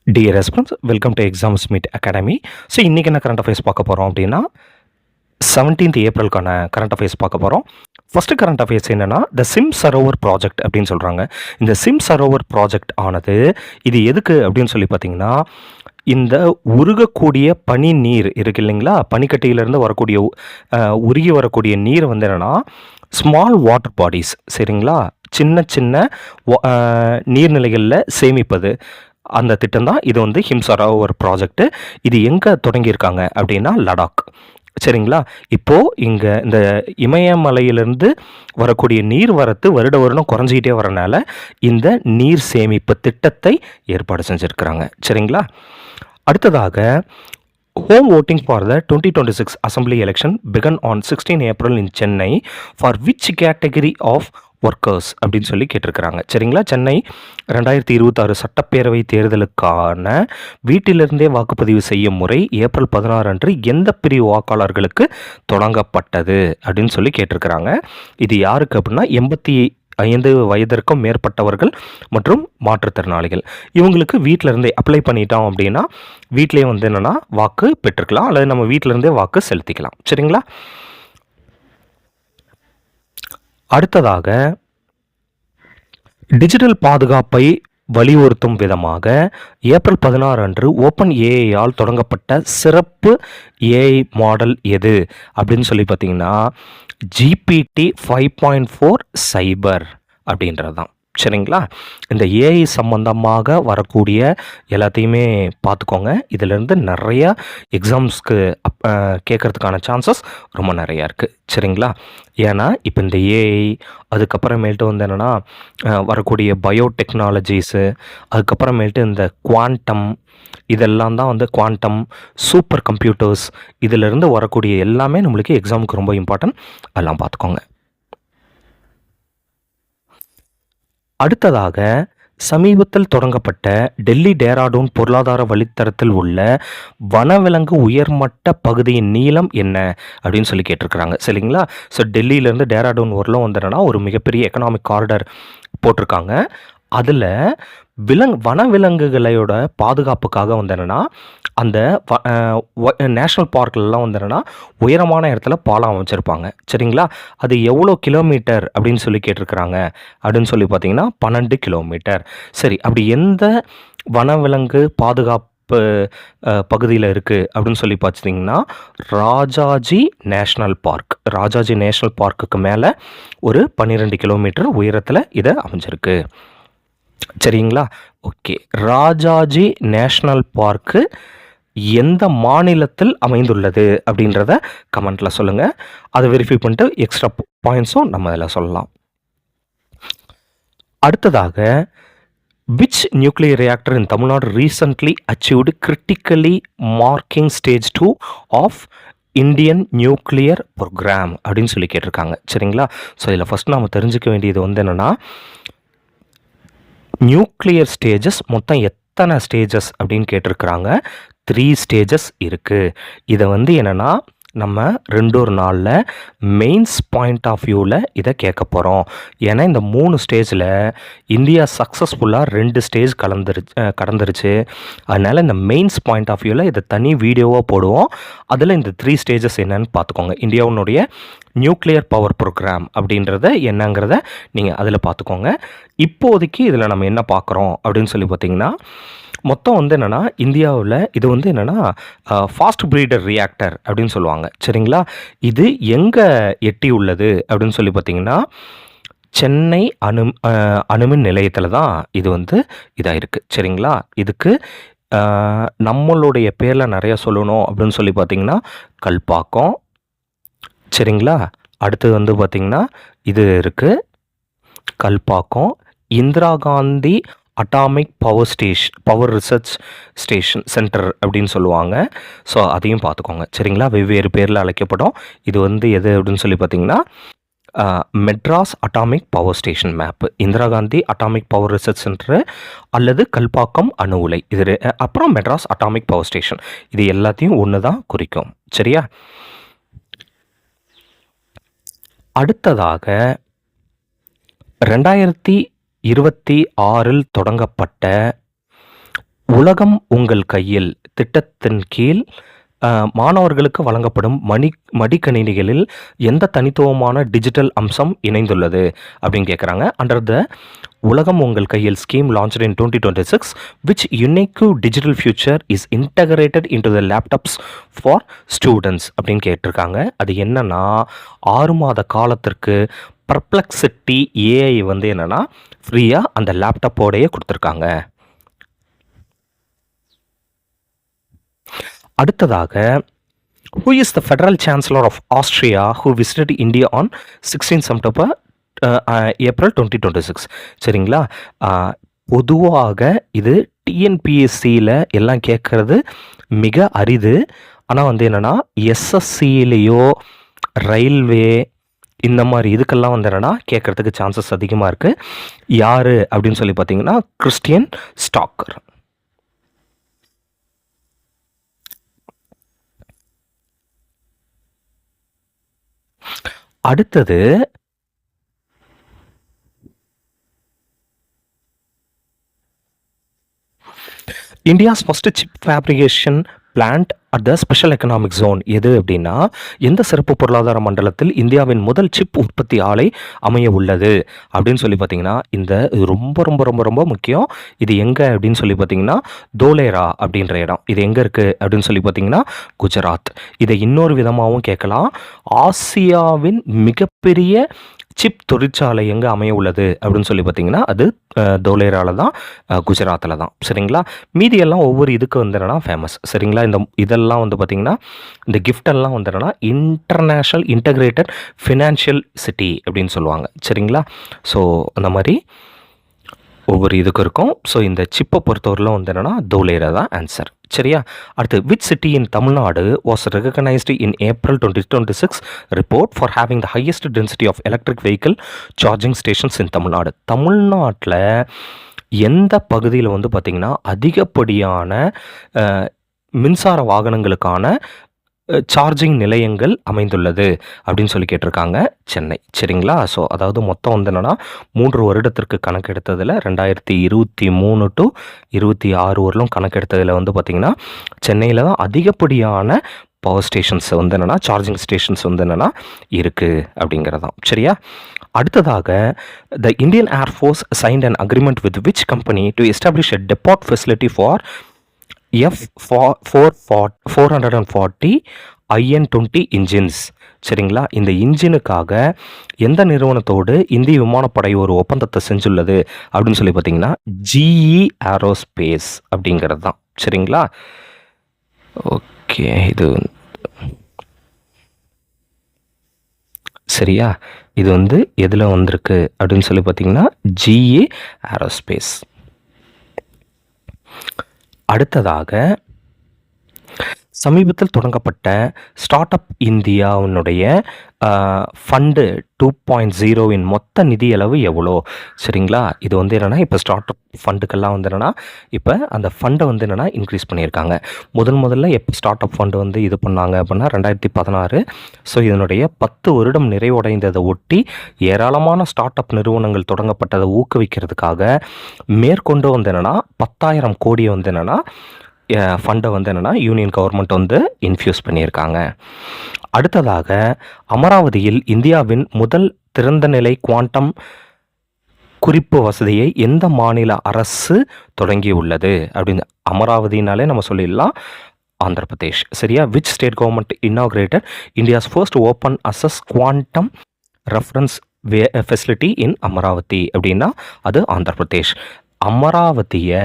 Dear response welcome to exams meet academy. So இன்றைக்கி என்ன current affairs பார்க்க போகிறோம் அப்படின்னா 17th ஏப்ரலுக்கான கரண்ட் அஃபேர்ஸ் பார்க்க போகிறோம். ஃபஸ்ட்டு கரண்ட் அஃபேர்ஸ் என்னென்னா த சிம் சரோவர் ப்ராஜெக்ட் அப்படின்னு சொல்கிறாங்க. இந்த சிம் சரோவர் ப்ராஜெக்ட் ஆனது இது எதுக்கு அப்படின்னு சொல்லி பார்த்தீங்கன்னா, இந்த உருகக்கூடிய பனி நீர் இருக்குது இல்லைங்களா, பனிக்கட்டியிலேருந்து வரக்கூடிய உருகி வரக்கூடிய நீர் வந்து என்னென்னா ஸ்மால் வாட்டர் பாடிஸ், சரிங்களா, சின்ன சின்ன நீர்நிலைகளில் சேமிப்பது. அந்த திட்டம் தான் இது வந்து ஹிம் சரோவர் ப்ராஜெக்ட்டு. இது எங்கே தொடங்கியிருக்காங்க அப்படின்னா லடாக், சரிங்களா. இப்போது இங்கே இந்த இமயமலையிலிருந்து வரக்கூடிய நீர் வரத்து வருட வருடம் குறைஞ்சிக்கிட்டே வரனால இந்த நீர் சேமிப்பு திட்டத்தை ஏற்பாடு செஞ்சுருக்கிறாங்க, சரிங்களா. அடுத்ததாக home voting for the 2026 assembly election began on 16 April in Chennai for which category of workers அப்படின்னு சொல்லி கேட்டிருக்கிறாங்க, சரிங்களா. சென்னை 2026 சட்டப்பேரவை தேர்தலுக்கான வீட்டிலிருந்தே வாக்குப்பதிவு செய்யும் முறை ஏப்ரல் 16 அன்று எந்த பிரிவு வாக்காளர்களுக்கு தொடங்கப்பட்டது அப்படின்னு சொல்லி கேட்டிருக்கிறாங்க. இது யாருக்கு அப்படின்னா 85 வயதிற்கும் மேற்பட்டவர்கள் மற்றும் மாற்றுத்திறனாளிகள். இவங்களுக்கு வீட்டிலேருந்தே அப்ளை பண்ணிட்டோம் அப்படின்னா வீட்டிலே வந்து என்னென்னா வாக்கு பெற்றுக்கலாம், அல்லது நம்ம வீட்டிலேருந்தே வாக்கு செலுத்திக்கலாம், சரிங்களா. அடுத்ததாக டிஜிட்டல் பாதுகாப்பை வலியுறுத்தும் விதமாக ஏப்ரல் 16 அன்று ஓப்பன் ஏஐயால் தொடங்கப்பட்ட சிறப்பு ஏஐ மாடல் எது அப்படின்னு சொல்லி பார்த்தீங்கன்னா GPT 5.4 சைபர் அப்படின்றது தான், சரிங்களா. இந்த ஏஐ சம்பந்தமாக வரக்கூடிய எல்லாத்தையுமே பார்த்துக்கோங்க. இதிலேருந்து நிறையா எக்ஸாம்ஸ்க்கு கேட்குறதுக்கான சான்சஸ் ரொம்ப நிறையா இருக்குது, சரிங்களா. ஏன்னா இப்போ இந்த ஏஐ அதுக்கப்புறமேல்ட்டு வந்து என்னென்னா வரக்கூடிய பயோடெக்னாலஜிஸு, அதுக்கப்புறமேல்ட்டு இந்த குவாண்டம், இதெல்லாம் தான் வந்து குவாண்டம் சூப்பர் கம்ப்யூட்டர்ஸ், இதிலிருந்து வரக்கூடிய எல்லாமே நம்மளுக்கு எக்ஸாமுக்கு ரொம்ப இம்பார்ட்டன்ட். அதெல்லாம் பார்த்துக்கோங்க. அடுத்ததாக சமீபத்தில் தொடங்கப்பட்ட டெல்லி டேராடூன் பொருளாதார வழித்தடத்தில் உள்ள வனவிலங்கு உயர்மட்ட பகுதியின் நீளம் என்ன அப்படின்னு சொல்லி கேட்டிருக்கிறாங்க, சரிங்களா. ஸோ டெல்லியிலேருந்து டேராடூன் வரலும் வந்துடுன்னா ஒரு மிகப்பெரிய எக்கனாமிக் காரிடர் போட்டிருக்காங்க. அதில் வனவிலங்குகளோட பாதுகாப்புக்காக வந்து என்னென்னா அந்த நேஷ்னல் பார்க்கிலலாம் வந்து என்னென்னா உயரமான இடத்துல பாலம் அமைச்சிருப்பாங்க, சரிங்களா. அது எவ்வளோ கிலோமீட்டர் அப்படின்னு சொல்லி கேட்டிருக்கிறாங்க அப்படின்னு சொல்லி பார்த்தீங்கன்னா 12 கிலோமீட்டர். சரி, அப்படி எந்த வனவிலங்கு பாதுகாப்பு பகுதியில் இருக்குது அப்படின்னு சொல்லி பார்த்தீங்கன்னா Rajaji national park. Rajaji national பார்க்குக்கு மேலே ஒரு 12 கிலோமீட்டர் உயரத்தில் இதை அமைஞ்சிருக்கு, சரிங்களா. ஓகே, ராஜாஜி நேஷ்னல் பார்க்கு எந்த மாநிலத்தில் அமைந்துள்ளது அப்படின்றத கமெண்ட்டில் சொல்லுங்கள். அதை வெரிஃபை பண்ணிட்டு எக்ஸ்ட்ரா பாயிண்ட்ஸும் நம்ம அதில் சொல்லலாம். அடுத்ததாக which nuclear reactor in Tamil Nadu recently achieved criticality marking stage 2 of Indian nuclear programme அப்படின்னு சொல்லி கேட்டிருக்காங்க, சரிங்களா. ஸோ இதில் ஃபஸ்ட் நாம் தெரிஞ்சுக்க வேண்டியது வந்து என்னென்னா நியூக்ளியர் ஸ்டேஜஸ் மொத்தம் எத்தனை ஸ்டேஜஸ் அப்படின்னு கேட்டிருக்கிறாங்க. 3 ஸ்டேஜஸ் இருக்குது. இதை வந்து என்னென்னா நம்ம 2 நாளில் மெயின்ஸ் பாயிண்ட் ஆஃப் வியூவில் இதை கேட்க போகிறோம். ஏன்னா இந்த 3 ஸ்டேஜில் இந்தியா சக்ஸஸ்ஃபுல்லாக 2 ஸ்டேஜ் கடந்துருச்சு. அதனால் இந்த மெயின்ஸ் பாயிண்ட் ஆஃப் வியூவில் இதை தனி வீடியோவாக போடுவோம். அதில் இந்த 3 ஸ்டேஜஸ் என்னன்னு பார்த்துக்கோங்க. இந்தியாவுடைய நியூக்ளியர் பவர் ப்ரோக்ராம் அப்படின்றத என்னங்கிறத நீங்கள் அதில் பார்த்துக்கோங்க. இப்போதைக்கு இதில் நம்ம என்ன பார்க்குறோம் அப்படின்னு சொல்லி பார்த்தீங்கன்னா மொத்தம் வந்து என்னென்னா இந்தியாவில் இது வந்து என்னென்னா ஃபாஸ்ட் ப்ரீடர் ரியாக்டர் அப்படின்னு சொல்லுவாங்க, சரிங்களா. இது எங்கே எட்டி உள்ளது அப்படின்னு சொல்லி பார்த்தீங்கன்னா சென்னை அணுமின் நிலையத்தில் தான் இது வந்து இதாக இருக்குது, சரிங்களா. இதுக்கு நம்மளுடைய பேரில் நிறையா சொல்லணும் அப்படின்னு சொல்லி பார்த்தீங்கன்னா கல்பாக்கம், சரிங்களா. அடுத்தது வந்து பார்த்திங்கன்னா இது இருக்குது Kalpakkam Indira Gandhi atomic power research station centre அப்படின்னு சொல்லுவாங்க. ஸோ அதையும் பார்த்துக்கோங்க, சரிங்களா. வெவ்வேறு பேரில் அழைக்கப்படும். இது வந்து எது அப்படின்னு சொல்லி பார்த்தீங்கன்னா Madras atomic power station map, Indira Gandhi atomic power research centre அல்லது கல்பாக்கம் அணு உலை, இது அப்புறம் மெட்ராஸ் அட்டாமிக் பவர் ஸ்டேஷன், இது எல்லாத்தையும் ஒன்று தான் குறிக்கும், சரியா. அடுத்ததாக 2026 தொடங்கப்பட்ட உலகம் உங்கள் கையில் திட்டத்தின் கீழ் மாணவர்களுக்கு வழங்கப்படும் மடிக்கணினிகளில் எந்த தனித்துவமான டிஜிட்டல் அம்சம் இணைந்துள்ளது அப்படின்னு கேட்குறாங்க. அண்டர் த உலகம் உங்கள் கையில் scheme launched in 2026 which unique digital future is integrated into the laptops for students அப்படின்னு கேட்டிருக்காங்க. அது என்னன்னா 6 மாத காலத்திற்கு பர்ப்ளெக்சிட்டி ஏஐ வந்து என்னன்னா ஃப்ரீயாக அந்த லேப்டாப்போடையே கொடுத்துருக்காங்க. அடுத்ததாக, who is the federal chancellor of Austria who visited India on 16 September April 2026? சரிங்களா? பொதுவாக இது டிஎன்பிஎஸ்சியில் எல்லாம் கேட்குறது மிக அரிது. ஆனால் வந்து என்னென்னா எஸ்எஸ்சியிலேயோ ரயில்வே இந்த மாதிரி இதுக்கெல்லாம் வந்து என்னென்னா கேட்குறதுக்கு சான்சஸ் அதிகமாக இருக்குது. யார் அப்படின்னு சொல்லி பார்த்தீங்கன்னா கிறிஸ்டியன் ஸ்டாக்கர். அடுத்தது India's first chip fabrication plant at the special economic zone எது அப்படின்னா, எந்த சிறப்பு பொருளாதார மண்டலத்தில் இந்தியாவின் முதல் சிப் உற்பத்தி ஆலை அமைய உள்ளது அப்படின்னு சொல்லி பார்த்தீங்கன்னா, இது ரொம்ப ரொம்ப ரொம்ப ரொம்ப முக்கியம். இது எங்கே அப்படின்னு சொல்லி பார்த்தீங்கன்னா தோலேரா அப்படின்ற இடம். இது எங்கே இருக்குது அப்படின்னு சொல்லி பார்த்தீங்கன்னா குஜராத். இதை இன்னொரு விதமாகவும் கேட்கலாம், ஆசியாவின் மிகப்பெரிய சிப் தொழிற்சாலை எங்கே அமைய உள்ளது அப்படின்னு சொல்லி பார்த்தீங்கன்னா அது தோலேராவில் தான், குஜராத்தில் தான். சரிங்களா? மீதியெல்லாம் ஒவ்வொரு இதுக்கு வந்து என்னென்னா ஃபேமஸ். சரிங்களா? இதெல்லாம் வந்து பார்த்திங்கன்னா இந்த கிஃப்டெல்லாம் வந்து என்னென்னா இன்டர்நேஷ்னல் இன்டகிரேட்டட் ஃபினான்ஷியல் சிட்டி அப்படின்னு சொல்லுவாங்க. சரிங்களா? ஸோ அந்த மாதிரி ஒவ்வொரு இதுக்கும் இருக்கும். ஸோ இந்த சிப்பை பொறுத்தவரையிலும் வந்து என்னென்னா தோலேரா தான் ஆன்சர். சரியா? அடுத்து, which city in Tamil Nadu was recognised in April 2026 report for having the highest density of electric vehicle charging stations in Tamil Nadu? தமிழ்நாட்டில் எந்த பகுதியில் வந்து பார்த்திங்கன்னா அதிகப்படியான மின்சார வாகனங்களுக்கான சார்ஜிங் நிலையங்கள் அமைந்துள்ளது அப்படின்னு சொல்லி கேட்டிருக்காங்க? சென்னை. சரிங்களா? ஸோ அதாவது மொத்தம் வந்து என்னென்னா 3 வருடத்திற்கு கணக்கெடுத்ததில் 2023 to 26 வரலும் கணக்கெடுத்ததில் வந்து பார்த்திங்கன்னா சென்னையில் தான் அதிகப்படியான பவர் ஸ்டேஷன்ஸ் வந்து என்னென்னா சார்ஜிங் ஸ்டேஷன்ஸ் வந்து என்னென்னா இருக்குது அப்படிங்கிறதான். சரியா? அடுத்ததாக, the Indian air force signed an agreement with which company to establish a depot facility for F440 IN-20 engines? சரிங்களா? இந்த இன்ஜினுக்காக எந்த நிறுவனத்தோடு இந்திய விமானப்படை ஒரு ஒப்பந்தத்தை செஞ்சுள்ளது அப்படின்னு சொல்லி பார்த்தீங்கன்னா GE ஏரோஸ்பேஸ் அப்படிங்கிறது தான். சரிங்களா? ஓகே, இது சரியா? இது வந்து எதில் வந்திருக்கு அப்படின்னு சொல்லி பார்த்தீங்கன்னா GE ஏரோஸ்பேஸ். அடுத்ததாக, சமீபத்தில் தொடங்கப்பட்ட ஸ்டார்ட் அப் இந்தியாவினுடைய ஃபண்டு 2.0 மொத்த நிதி அளவு எவ்வளோ? சரிங்களா? இது வந்து என்னென்னா இப்போ ஸ்டார்ட் அப் ஃபண்டுக்கெல்லாம் வந்து என்னென்னா இப்போ அந்த ஃபண்டை வந்து என்னென்னா இன்க்ரீஸ் பண்ணியிருக்காங்க. முதல்ல எப்போ ஸ்டார்ட் அப் ஃபண்டு வந்து இது பண்ணாங்க அப்படின்னா 2016. ஸோ இதனுடைய 10 வருடம் நிறைவடைந்ததை ஒட்டி ஏராளமான ஸ்டார்ட் அப் நிறுவனங்கள் தொடங்கப்பட்டதை ஊக்குவிக்கிறதுக்காக மேற்கொண்டு வந்து என்னென்னா 10,000 கோடியை வந்து என்னென்னா ஃபண்டை வந்து என்னென்னா யூனியன் கவர்மெண்ட் வந்து இன்ஃப்யூஸ் பண்ணியிருக்காங்க. அடுத்ததாக, அமராவதியில் இந்தியாவின் முதல் திறந்தநிலை குவாண்டம் குறிப்பு வசதியை எந்த மாநில அரசு தொடங்கியுள்ளது அப்படின்னு? அமராவதினாலே நம்ம சொல்லிடலாம் ஆந்திர பிரதேஷ். சரியா? Which state government inaugurated India's first open access quantum reference facility in Amaravati அப்படின்னா அது ஆந்திர பிரதேஷ். அமராவதியை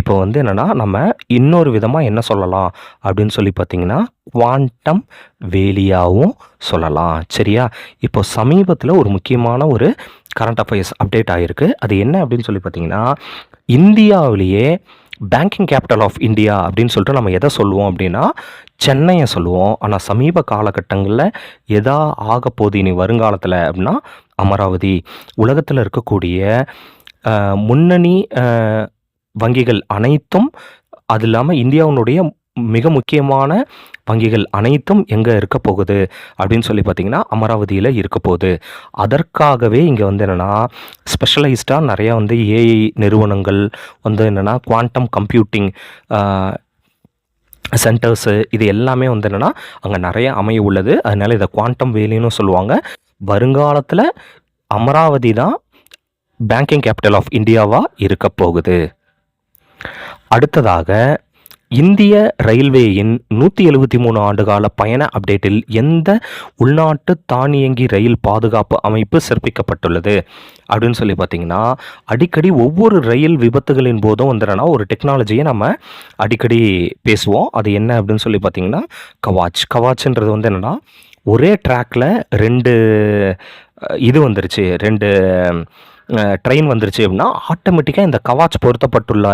இப்போ வந்து என்னென்னா நம்ம இன்னொரு விதமாக என்ன சொல்லலாம் அப்படின்னு சொல்லி பார்த்தீங்கன்னா குவாண்டம் வேலியாகவும் சொல்லலாம். சரியா? இப்போ சமீபத்தில் ஒரு முக்கியமான ஒரு கரண்ட் அஃபேர்ஸ் அப்டேட் ஆகிருக்கு. அது என்ன அப்படின்னு சொல்லி பார்த்தீங்கன்னா, இந்தியாவிலேயே பேங்கிங் கேபிட்டல் ஆஃப் இந்தியா அப்படின்னு சொல்லிட்டு நம்ம எதை சொல்லுவோம் அப்படின்னா சென்னையை சொல்லுவோம். ஆனால் சமீப காலகட்டங்களில் எதா ஆக போகுது இனி வருங்காலத்தில் அப்படின்னா அமராவதி. உலகத்தில் இருக்கக்கூடிய முன்னணி வங்கிகள் அனைத்தும், அது இல்லாமல் இந்தியாவினுடைய மிக முக்கியமான வங்கிகள் அனைத்தும் எங்கே இருக்க போகுது அப்படின்னு சொல்லி பார்த்தீங்கன்னா அமராவதியில் இருக்க போகுது. அதற்காகவே இங்கே வந்து என்னென்னா ஸ்பெஷலைஸ்டாக நிறையா வந்து ஏஐ நிறுவனங்கள் வந்து என்னென்னா குவாண்டம் கம்ப்யூட்டிங் சென்டர்ஸு இது எல்லாமே வந்து என்னென்னா அங்கே நிறைய அமைய உள்ளது. அதனால் இதை குவாண்டம் வேலின்னு சொல்லுவாங்க. வருங்காலத்தில் அமராவதி தான் பேங்கிங் கேபிட்டல் ஆஃப் இந்தியாவாக இருக்க போகுது. அடுத்ததாக இந்திய ரயில்வேயின் 173 ஆண்டுகால பயண அப்டேட்டில் எந்த உள்நாட்டு தானியங்கி ரயில் பாதுகாப்பு அமைப்பு சிறப்பிக்கப்பட்டுள்ளது அப்படின்னு சொல்லி பார்த்தீங்கன்னா, அடிக்கடி ஒவ்வொரு ரயில் விபத்துகளின் போதும் வந்துடுறனா ஒரு டெக்னாலஜியை நம்ம அடிக்கடி பேசுவோம். அது என்ன அப்படின்னு சொல்லி பார்த்தீங்கன்னா கவாச்ன்றது வந்து என்னென்னா ஒரே ட்ராக்கில் 2 இது வந்துருச்சு 2 ட்ரெயின் வந்துருச்சு அப்படின்னா ஆட்டோமேட்டிக்காக இந்த கவாச் பொருத்தப்பட்டுள்ள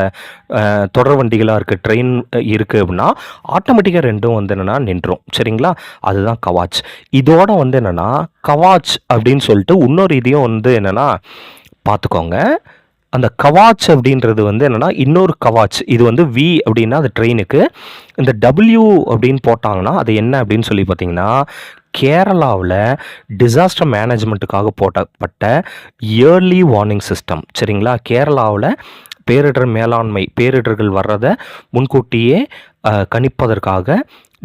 தொடர் வண்டிகளாக இருக்குது ட்ரெயின் இருக்குது அப்படின்னா ஆட்டோமேட்டிக்காக 2ம் வந்து என்னென்னா நின்றும். சரிங்களா? அதுதான் கவாச். இதோட வந்து என்னென்னா கவாச் அப்படின்னு சொல்லிட்டு இன்னொரு இதையும் வந்து என்னென்னா பார்த்துக்கோங்க. அந்த கவாச் அப்படின்றது வந்து என்னென்னா இன்னொரு கவாச். இது வந்து வி அப்படின்னா அது ட்ரெயினுக்கு. இந்த டபிள்யூ அப்படின்னு போட்டாங்கன்னா அது என்ன அப்படின்னு சொல்லி பார்த்தீங்கன்னா கேரளாவில் டிசாஸ்டர் மேனேஜ்மெண்ட்டுக்காக போட்டப்பட்ட இயர்லி வார்னிங் சிஸ்டம். சரிங்களா? கேரளாவில் பேரிடர் மேலாண்மை பேரிடர்கள் வர்றதை முன்கூட்டியே கணிப்பதற்காக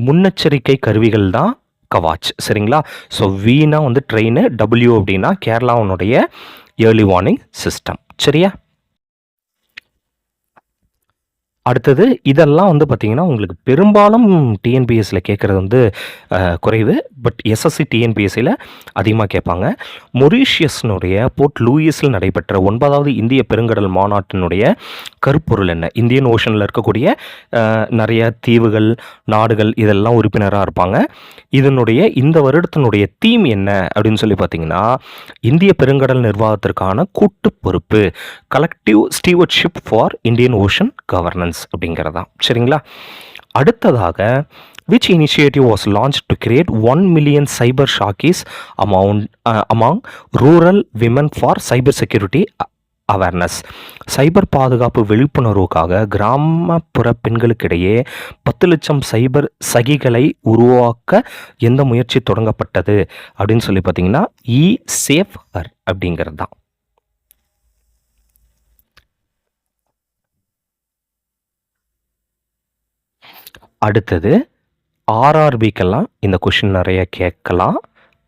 முன்னெச்சரிக்கை கருவிகள் தான் கவாச். சரிங்களா? ஸோ வீணா வந்து ட்ரெயின், டபிள்யூ அப்படின்னா கேரளாவுடைய இயர்லி வார்னிங் சிஸ்டம். சரியா? அடுத்தது இதெல்லாம் வந்து பார்த்திங்கன்னா உங்களுக்கு பெரும்பாலும் டிஎன்பிஎஸ்சியில் கேட்குறது வந்து குறைவு. பட் எஸ்எஸ்சி டிஎன்பிஎஸ்சியில் அதிகமாக கேட்பாங்க. மொரீஷியஸ்னுடைய போர்ட் லூயிஸில் நடைபெற்ற 9வது இந்திய பெருங்கடல் மாநாட்டினுடைய கருப்பொருள் என்ன? இந்தியன் ஓஷனில் இருக்கக்கூடிய நிறைய தீவுகள், நாடுகள் இதெல்லாம் உறுப்பினராக இருப்பாங்க. இதனுடைய இந்த வருடத்தினுடைய தீம் என்ன அப்படின்னு சொல்லி பார்த்தீங்கன்னா இந்திய பெருங்கடல் நிர்வாகத்திற்கான கூட்டு பொறுப்பு, collective stewardship for Indian ocean governance அப்படிங்கிறதா. சரிங்களா? அடுத்ததாக which initiative was launched to create 1 million cyber shakis among rural women for cyber security awareness? சைபர் பாதுகாப்பு விழிப்புணர்வுக்காக கிராமப்புற பெண்களுக்கிடையே 10 லட்சம் சைபர் சகிகளை உருவாக்க எந்த முயற்சி தொடங்கப்பட்டது அப்படின்னு சொல்லி பார்த்தீங்கன்னா சேஃப் ஹர் அப்படிங்கிறது தான். அடுத்தது ஆர்ஆர்பிக்கெல்லாம் இந்த கொஷின் நிறைய கேட்கலாம்.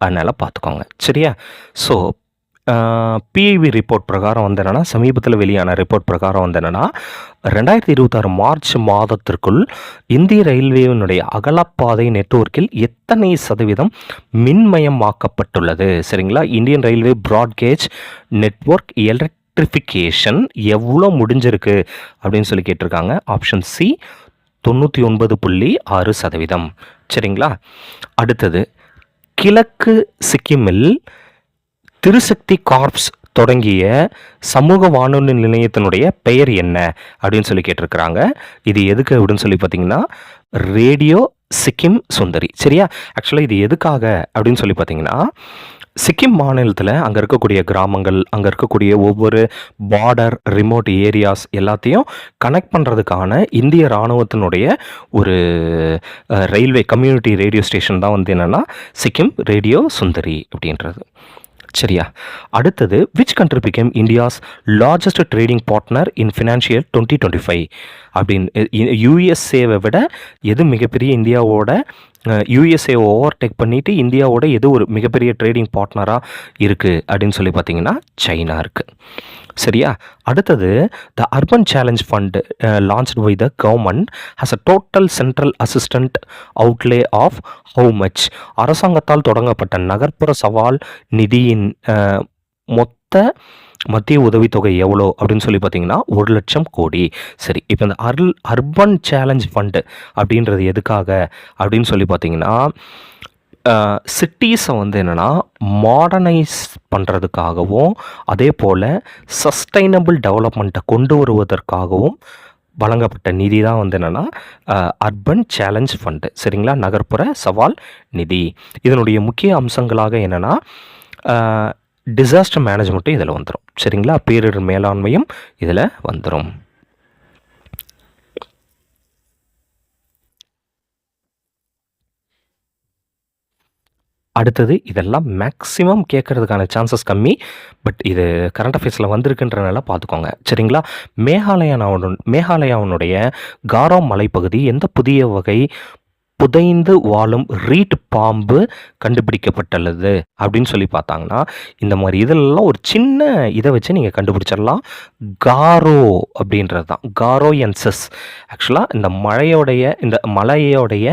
அதனால் பார்த்துக்கோங்க. சரியா? ஸோ பிஐவி ரிப்போர்ட் பிரகாரம் வந்து என்னென்னா சமீபத்தில் வெளியான ரிப்போர்ட் பிரகாரம் வந்து என்னென்னா 2026 மார்ச் மாதத்திற்குள் இந்திய ரயில்வேயினுடைய அகலப்பாதை நெட்வொர்க்கில் எத்தனை சதவீதம் மின்மயமாக்கப்பட்டுள்ளது? சரிங்களா? Indian railway broad gauge network electrification எவ்வளோ முடிஞ்சிருக்கு அப்படின்னு சொல்லி கேட்டிருக்காங்க. Option C 99.6%. சரிங்களா? அடுத்தது கிழக்கு சிக்கிமில் திருசக்தி கார்ப்ஸ் தொடங்கிய சமூக வானொலி நிலையத்தினுடைய பெயர் என்ன அப்படின்னு சொல்லி கேட்டிருக்கிறாங்க. இது எதுக்கு அப்படின்னு சொல்லி பார்த்தீங்கன்னா ரேடியோ சிக்கிம் சுந்தரி. சரியா? ஆக்சுவலாக இது எதுக்காக அப்படின்னு சொல்லி பார்த்தீங்கன்னா சிக்கிம் மாநிலத்தில் அங்கே இருக்கக்கூடிய கிராமங்கள், அங்கே இருக்கக்கூடிய ஒவ்வொரு பார்டர் ரிமோட் ஏரியாஸ் எல்லாத்தையும் கனெக்ட் பண்ணுறதுக்கான இந்திய இராணுவத்தினுடைய ஒரு ரயில்வே கம்யூனிட்டி ரேடியோ ஸ்டேஷன் தான் வந்து என்னென்னா சிக்கிம் ரேடியோ சுந்தரி அப்படின்றது. சரியா? அடுத்தது which country became India's largest trading partner in financial 2025 அப்படின்னு யூஎஸ்ஏவை விட எது மிகப்பெரிய இந்தியாவோட யூஎஸ்ஏ ஓவர்டேக் பண்ணிவிட்டு இந்தியாவோட எது ஒரு மிகப்பெரிய ட்ரேடிங் பார்ட்னராக இருக்குது அப்படின்னு சொல்லி பார்த்தீங்கன்னா சைனா இருக்குது. சரியா? அடுத்தது the urban challenge fund launched by the government has a total central assistant outlay of how much? அரசாங்கத்தால் தொடங்கப்பட்ட நகர்ப்புற சவால் நிதியின் மொத்த மத்திய உதவித்தொகை எவ்வளோ அப்படின்னு சொல்லி பார்த்தீங்கன்னா 1 லட்சம் கோடி. சரி, இப்போ இந்த அர்பன் சேலஞ்ச் ஃபண்டு அப்படின்றது எதுக்காக அப்படின்னு சொல்லி பார்த்தீங்கன்னா சிட்டிஸை வந்து என்னென்னா மாடர்னைஸ் பண்ணுறதுக்காகவும் அதே போல் சஸ்டைனபிள் டெவலப்மெண்ட்டை கொண்டு வருவதற்காகவும் வழங்கப்பட்ட நிதி தான் வந்து என்னென்னா அர்பன் சேலஞ்ச் ஃபண்டு. சரிங்களா? நகர்ப்புற சவால் நிதி. இதனுடைய முக்கிய அம்சங்களாக என்னென்னா டிசாஸ்டர் மேனேஜ்மெண்ட்டும் இதில் வந்துடும். சரிங்களா? பேரிடர் மேலாண்மையும் இதில் வந்துடும். அடுத்தது இதெல்லாம் மேக்ஸிமம் கேட்கறதுக்கான சான்சஸ் கம்மி. பட் இது கரண்ட் அஃபேர்ஸில் வந்திருக்குன்றனால பார்த்துக்கோங்க. சரிங்களா? மேகாலயாவினுடைய காரோ மலைப்பகுதி எந்த புதிய வகை புதைந்து வாழும் ரீட் பாம்பு கண்டுபிடிக்கப்பட்டுள்ளது அப்படின்னு சொல்லி பார்த்தாங்கன்னா, இந்த மாதிரி இதெல்லாம் ஒரு சின்ன இதை வச்சு நீங்கள் கண்டுபிடிச்சிடலாம். காரோ அப்படின்றது தான். காரோயன்சஸ். ஆக்சுவலாக இந்த மலையோடைய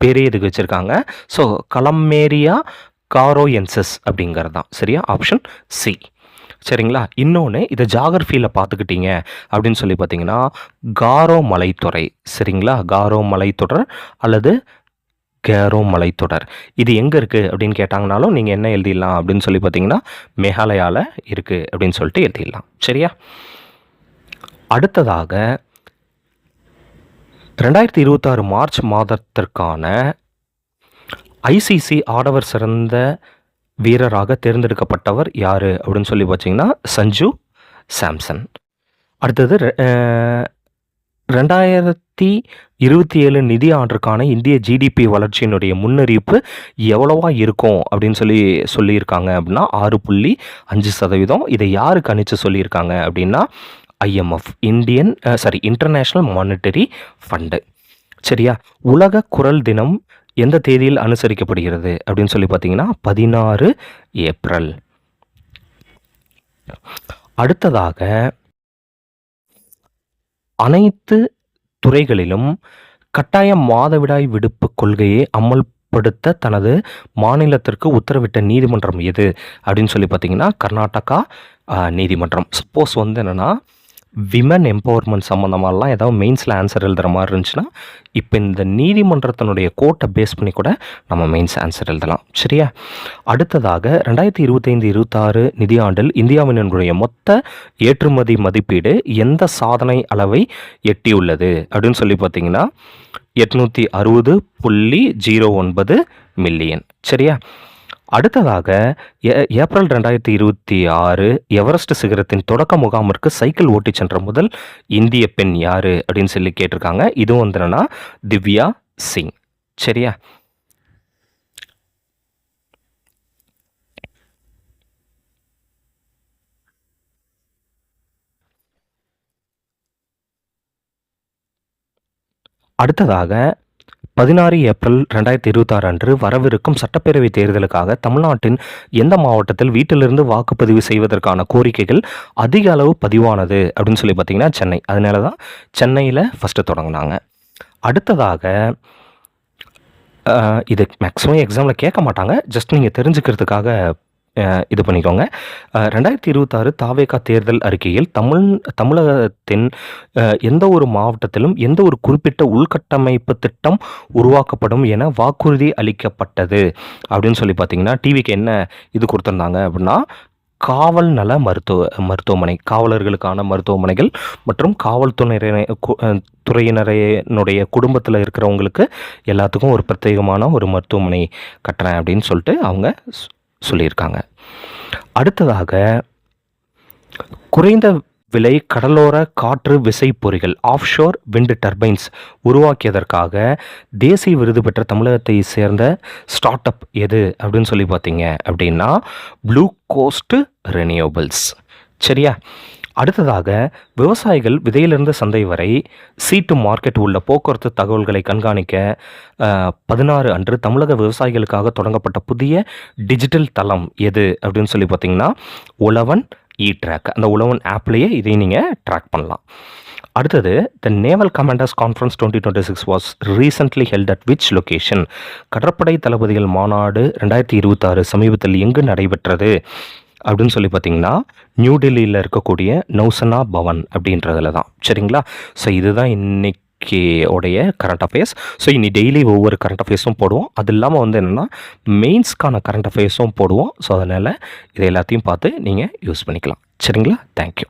பேரே இதுக்கு வச்சுருக்காங்க. ஸோ கலமேரியா காரோயன்சஸ் அப்படிங்கிறது தான். சரியா? Option C. சரிங்களா? இன்னொன்று, இதை ஜாகிரஃபியில் பார்த்துக்கிட்டீங்க அப்படின்னு சொல்லி பார்த்தீங்கன்னா, காரோ மலைத்தொடர். சரிங்களா? காரோ மலைத்தொடர் அல்லது கேரோ மலைத்தொடர். இது எங்கே இருக்குது அப்படின்னு கேட்டாங்கனாலும் நீங்கள் என்ன எழுதிடலாம் அப்படின்னு சொல்லி பார்த்தீங்கன்னா, மேகாலயாவில் இருக்குது அப்படின்னு சொல்லிட்டு எழுதிடலாம். சரியா? அடுத்ததாக 2026 மார்ச் மாதத்திற்கான ஐசிசி ஆடவர் சிறந்த வீரராக தேர்ந்தெடுக்கப்பட்டவர் யார் அப்படின்னு சொல்லி பார்த்தீங்கன்னா, சஞ்சு சாம்சன். அடுத்தது 2027 நிதி ஆண்டுக்கான இந்திய ஜிடிபி வளர்ச்சியினுடைய முன்னறிவிப்பு எவ்வளவா இருக்கும் அப்படின்னு சொல்லியிருக்காங்க அப்படின்னா 6.5%. இதை யாரு கணிச்சு சொல்லியிருக்காங்க அப்படின்னா IMF, இன்டர்நேஷ்னல் மானிட்டரி ஃபண்டு. சரியா? உலக குரல் தினம் எந்த தேதியில் அனுசரிக்கப்படுகிறது அப்படின்னு சொல்லி பார்த்தீங்கன்னா 16 ஏப்ரல். அடுத்ததாக, அனைத்து துறைகளிலும் கட்டாய மாதவிடாய் விடுப்பு கொள்கையை அமல்படுத்த தனது மாநிலத்திற்கு உத்தரவிட்ட நீதிமன்றம் எது அப்படின்னு சொல்லி பார்த்தீங்கன்னா கர்நாடகா நீதிமன்றம். சப்போஸ் என்னென்னா விமன் எம்பவர்மெண்ட் சம்மந்தமாகலாம் ஏதாவது மெயின்ஸில் ஆன்சர் எழுதுகிற மாதிரி இருந்துச்சுன்னா இப்போ இந்த நீதிமன்றத்தினுடைய கோர்ட்டை பேஸ் பண்ணி கூட நம்ம மெயின்ஸ் ஆன்சர் எழுதலாம். சரியா? அடுத்ததாக 2025-26 நிதியாண்டில் இந்தியாவினுடைய மொத்த ஏற்றுமதி மதிப்பீடு எந்த சாதனை அளவை எட்டியுள்ளது அப்படின்னு சொல்லி பார்த்தீங்கன்னா 860.09 மில்லியன். சரியா? அடுத்ததாக ஏப்ரல் 2026 எவரெஸ்ட் சிகரத்தின் தொடக்க முகாமிற்கு சைக்கிள் ஓட்டி சென்ற முதல் இந்திய பெண் யாரு அப்படின்னு சொல்லி கேட்டிருக்காங்க. இதுவும் என்னன்னா திவ்யா சிங். சரியா? அடுத்ததாக 16 ஏப்ரல் 2026 அன்று வரவிருக்கும் சட்டப்பேரவை தேர்தலுக்காக தமிழ்நாட்டின் எந்த மாவட்டத்தில் வீட்டிலிருந்து வாக்குப்பதிவு செய்வதற்கான கோரிக்கைகள் அதிக அளவு பதிவானது அப்படின்னு சொல்லி பார்த்தீங்கன்னா சென்னை. அதனால தான் சென்னையில் ஃபஸ்ட்டு தொடங்கினாங்க. அடுத்ததாக, இது மேக்ஸிமம் எக்ஸாமில் கேட்க மாட்டாங்க, ஜஸ்ட் நீங்கள் தெரிஞ்சுக்கிறதுக்காக இது பண்ணிக்கோங்க. 2026 தாவேகா தேர்தல் அறிக்கையில் தமிழகத்தின் எந்த ஒரு மாவட்டத்திலும் எந்த ஒரு குறிப்பிட்ட உள்கட்டமைப்பு திட்டம் உருவாக்கப்படும் என வாக்குறுதி அளிக்கப்பட்டது அப்படின்னு சொல்லி பார்த்தீங்கன்னா டிவிக்கு என்ன இது கொடுத்துருந்தாங்க அப்படின்னா காவல் நல மருத்துவமனை, காவலர்களுக்கான மருத்துவமனைகள் மற்றும் துறையினரையினுடைய குடும்பத்தில் இருக்கிறவங்களுக்கு எல்லாத்துக்கும் ஒரு பிரத்யேகமான ஒரு மருத்துவமனை கட்டுறேன் அப்படின்னு சொல்லிட்டு அவங்க சொல்லியிருக்காங்க. அடுத்ததாக, குறைந்த விலை கடலோர காற்று விசை பொறிகள் ஆஃப்ஷோர் விண்ட் டர்பைன்ஸ் உருவாக்கியதற்காக தேசிய விருது பெற்ற தமிழகத்தை சேர்ந்த ஸ்டார்ட் அப் எது அப்படின்னு சொல்லி பார்த்தீங்க அப்படின்னா ப்ளூ கோஸ்ட் ரெனியூவபிள்ஸ். சரியா? அடுத்ததாக, விவசாயிகள் விதையிலிருந்து சந்தை வரை சீட்டு மார்க்கெட் உள்ள போக்குவரத்து தகவல்களை கண்காணிக்க 16 அன்று தமிழக விவசாயிகளுக்காக தொடங்கப்பட்ட புதிய டிஜிட்டல் தளம் எது அப்படின்னு சொல்லி பார்த்தீங்கன்னா உழவன் ட்ராக். அந்த உழவன் ஆப்லேயே இதை நீங்கள் ட்ராக் பண்ணலாம். அடுத்தது, the naval commanders conference 2026 was recently held at which location? கடற்படை தளபதிகள் மாநாடு 2026 சமீபத்தில் எங்கு நடைபெற்றது அப்படின்னு சொல்லி பார்த்தீங்கன்னா நியூ டெல்லியில் இருக்கக்கூடிய நௌசனா பவன் அப்படின்றதுல தான். சரிங்களா? ஸோ இதுதான் இன்னைக்கு உடைய கரண்ட் அஃபேர்ஸ். ஸோ இனி டெய்லி ஒவ்வொரு கரண்ட் அஃபேர்ஸும் போடுவோம். அது இல்லாமல் என்னென்னா மெயின்ஸ்க்கான கரண்ட் அஃபேர்ஸும் போடுவோம். ஸோ அதனால் இதை எல்லாத்தையும் பார்த்து நீங்கள் யூஸ் பண்ணிக்கலாம். சரிங்களா? தேங்க்யூ.